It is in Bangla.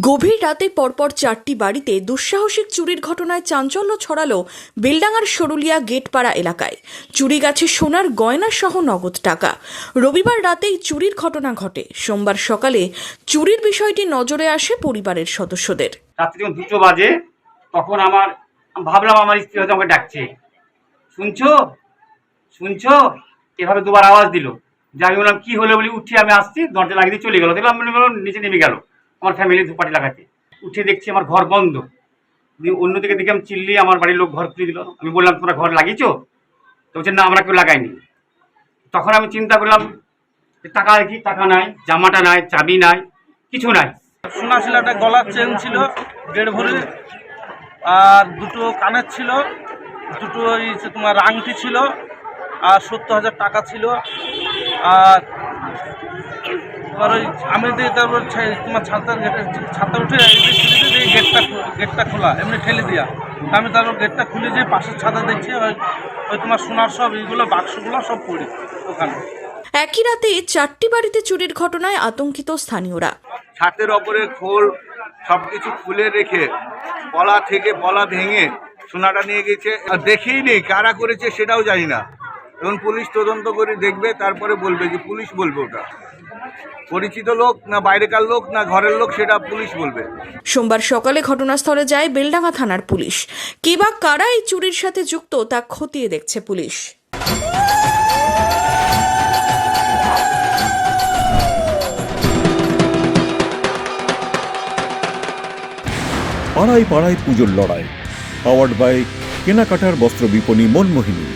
গভীর রাতে পরপর 4টি বাড়িতে দুঃসাহসিক চুরির ঘটনায় চাঞ্চল্য ছড়ালো বেলডাঙ্গার সরুলিয়া গেটপাড়া এলাকায়। চুরি গেছে সোনার গয়না সহ নগদ টাকা। রবিবার রাতেই চুরির ঘটনা ঘটে। সোমবার সকালে চুরির বিষয়টি নজরে আসে পরিবারের সদস্যদের। রাত্রি যখন 2টো বাজে তখন ভাবলাম আমার স্ত্রী হয়তো আমাকে ডাকছে, শুনছো শুনছো এভাবে দুবার আওয়াজ দিল। যে আমি বললাম কি হলো বলি উঠে আমি আসছি, দরজা লাগিয়ে দিয়ে চলে গেল। দেখলাম নিচে নেমে গেল আমার ফ্যামিলি ধূপকাঠি লাগাতে। উঠে দেখছি আমার ঘর বন্ধ। অন্যদিকে দেখে আমি চিল্লি, আমার বাড়ির লোক ঘর খুলে দিল। আমি বললাম তোমরা ঘর লাগিয়েছো? তো বলছে না আমরা কেউ লাগাইনি। তখন আমি চিন্তা করলাম টাকা কি, টাকা নাই, জামাটা নাই, চাবি নাই, কিছু নাই। সোনা ছিল, একটা গলার চেন ছিল 1.5 ভরি, আর 2টো কানের ছিল, 2টো তোমার আংটি ছিল, আর 70,000 টাকা ছিল। আর তোমার ওই আমি তারপর তোমার ছাতা উঠে এই গেটটা খোলা, এমনি ঠেলে দিয়া। আমি তারপর গেটটা খুলে যে পাশের ছাতা দেখছি ওই তোমার সোনার সব এইগুলো বাক্সগুলো সব পড়ি ওখানে। একই রাতে 4টি বাড়িতে চুরির ঘটনায় আতঙ্কিত স্থানীয়রা। ছাতের ওপরে খোল সবকিছু খুলে রেখে পলা থেকে পলা ভেঙে সোনাটা নিয়ে গেছে। আর দেখেই নেই কারা করেছে সেটাও জানি না। এখন পুলিশ তদন্ত করে দেখবে, তারপরে বলবে যে পুলিশ বলবে ওটা পরিচিত লোক না বাইরেকার লোক না ঘরের লোক, সেটা পুলিশ বলবে। সোমবার সকালে ঘটনাস্থলে যায় বেলডাঙ্গা থানার পুলিশ। কে বা কারা এই চুরির সাথে যুক্ত তা খতিয়ে দেখছে পুলিশ। পাড়ায় পাড়ায় পুজোর লড়াই, পাওয়ার্ড বাই কেনাকাটার বস্ত্র বিপণী মনমোহিনী।